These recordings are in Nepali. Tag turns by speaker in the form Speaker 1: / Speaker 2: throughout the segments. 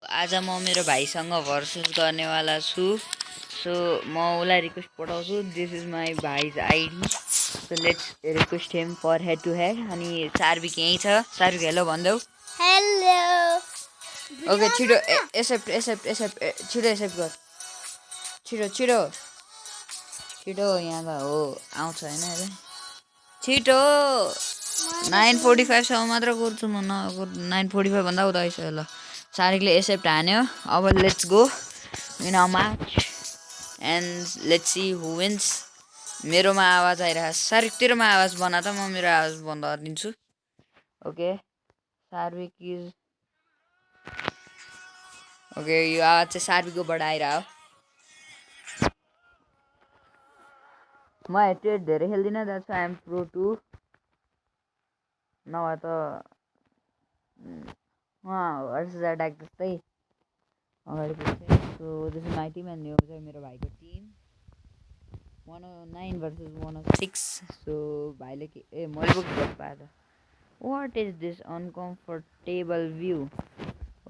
Speaker 1: आज म मेरो भाइसँग भर्सेस गर्नेवाला छु। सो म उसलाई रिक्वेस्ट पठाउँछु। दिस इज माई भाइज ID. So let's request him for head to head. अनि सार्विक यहीँ छ। सार्विक हेलो भनिदेऊ।
Speaker 2: हेलो।
Speaker 1: ओके छिटो एक्सेप्ट छिटो एक्सेप्ट गर। छिटो यहाँ त हो आउँछ होइन अहिले छिटो 9:45 मात्र गर्छु म 9:45 भन्दा उता आइसक्यो। ल सारिकले एक्सेप्ट हान्यो। अब let's go in a match and let's see who wins. मेरोमा आवाज आइरहेको छ। सारिक तेरोमा आवाज बना त म मेरो आवाज बन्द गरिदिन्छु। ओके सार्विक इज ओके यो आवाज चाहिँ सार्विककोबाट आइरह्यो। म हेड धेरै खेल्दिनँ द्याट्स आई एम प्रो 2 नभए त भर्सेस एट्याक जस्तै अगाडि पुग्थेँ। So this is my team and यो चाहिँ मेरो भाइको टिम 109 भर्सेस 106। सो भाइले के मैले पो गफ पाएँ त। What is this uncomfortable view.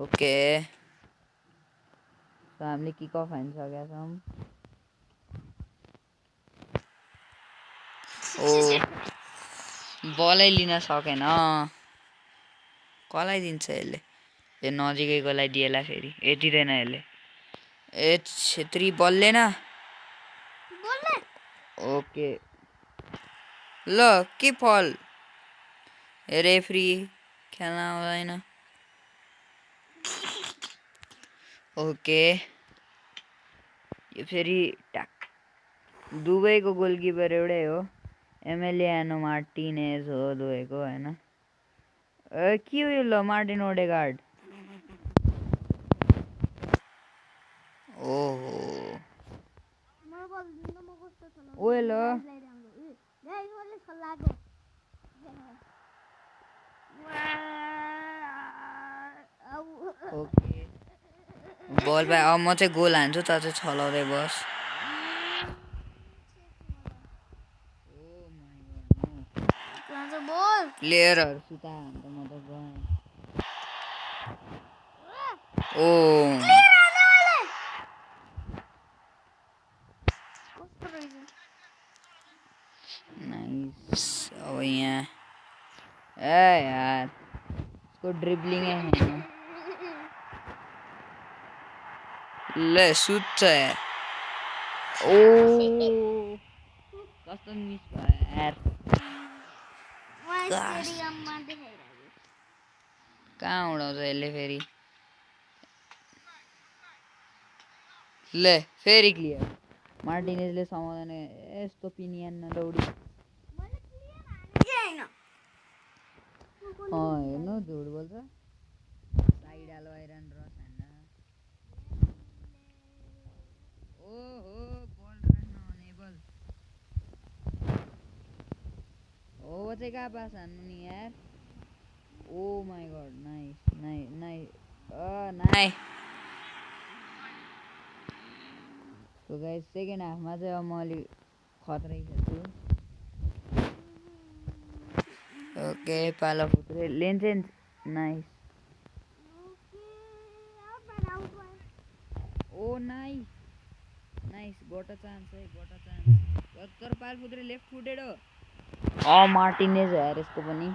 Speaker 1: Okay so हामीले किक अफ हानिसकेका छौँ। ओ बलै लिन सकेन। कसलाई दिन्छ यसले। यो नजिकैकोलाई दिएला फेरि दिँदैन यसले। ए छेत्री बल्लेन। ओके ल के फल रेफ्री खेल्न आउँदैन। ओके यो फेरि ट्याक दुबईको गोलकिपर एउटै हो। एमेलियानो मार्टिनेज हो दुबईको होइन। के हो यो ल मार्टिन ओडेगार्ड। ओहो ओए ल ओके बल पाए अब म चाहिँ गोल हान्छु त चाहिँ छलाउँदै बस। प्लेयरहरू सुता अन्त म त गएँ। ओ नाइस। अब यहाँ यार उसको ड्रिब्लिङै छैन। ल सुत्छ यार। ओ कस्तो मिस भयो यार। कहाँ उडाउँछ यसले फेरि। ल फेरि क्लियर मार्टिनेजले समाउँदैन। यस्तो पिनियन नदौडी हेर्नु झुट बोल्छ। साइड आलो आइरहन रस हान्न। ओहो बल राख्न अनेबल। हो चाहिँ कहाँ पास हान्नु नि यार। Oh my god nice nice. So guys second हाफमा चाहिँ अब म अलिक खत्रै खेल्छु। ओके पालो फुत्रे लेन्स nice. Oh nice good chance है गोट चान्स। तर पाल फुत्रे लेफ्ट फुटेड हो। मार्टिनेज यार यसको पनि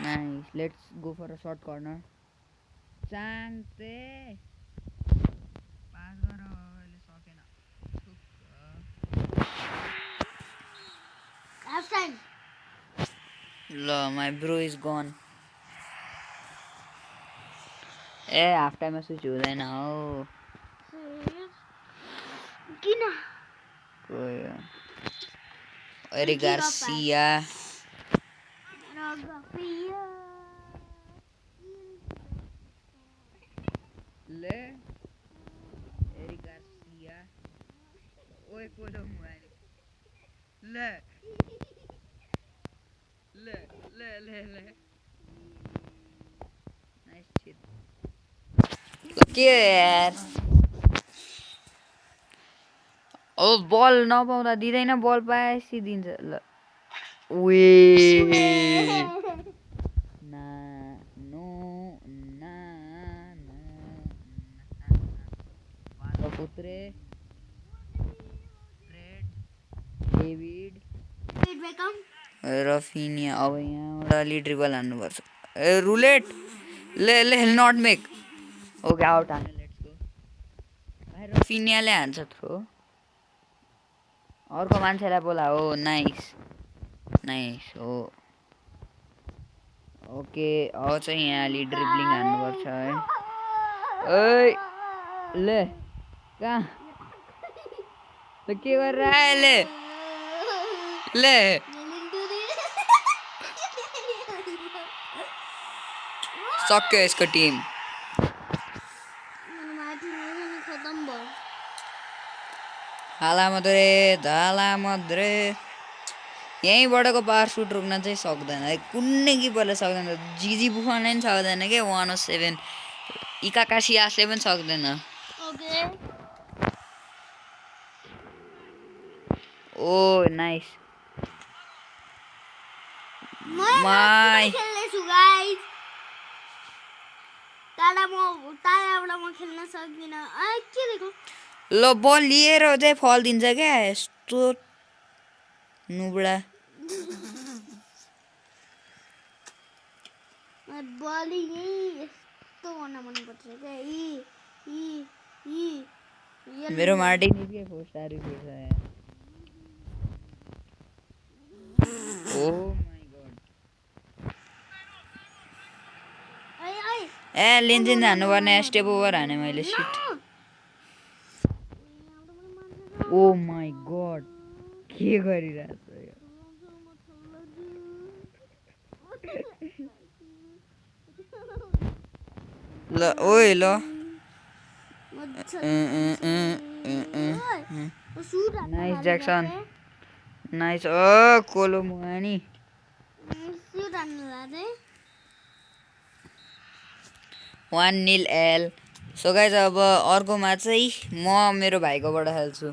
Speaker 1: nice. Let's go for a short corner. चान्से पास गर अहिले सकेन। ल माई ब्रो इज गन। ए हाफ टाइममा स्विच हुँदैन हौ। किन एरिक गार्सिया ले एरिक गार्सिया ओए कोलो मुआनी ले ले ले ले ले नाइस शिट। के यार ओ बल नपाउँदा दिँदैन बल पाएपछि दिन्छ। ल उत्रे फ्रेड डेभिड रफिनिया अब यहाँबाट अलि ड्रिबल हान्नुपर्छ ए रुलेट ले ले नट मेक ओके आउट हान्यो लेट्स गो भाइ रफिनियाले हान्छ थ्रो अर्को मान्छेलाई बोला हो नाइस नाइस हो ओके अब चाहिँ यहाँ अलि ड्रिब्लिङ हान्नुपर्छ है ओइ ले कहाँ ल के गरेर आयो ले सक्यो यसको टिम हाला मात्रै यहीँबाटको पावर सुट रोक्न चाहिँ सक्दैन कुनै किपरले सक्दैन जिजी बुफानले पनि सक्दैन के 107 इकाकासियासले पनि सक्दैन ओ नाइस माई ल बल लिएर चाहिँ फल दिन्छ क्या यस्तो नुबडा मेरो मार्टिनी के 4 स्टार रिभ्यू छ oh my god a legend हान्नुपर्ने स्टेप ओभर हाने मैले सिट ओ माय गॉड के गरिरहेछ यो ल ओइ ल नाइस ज्याक्सन नाइस कोलो मुहानी 1-0 एल सो गाइज अब अर्कोमा चाहिँ म मेरो भाइकोबाट खेल्छु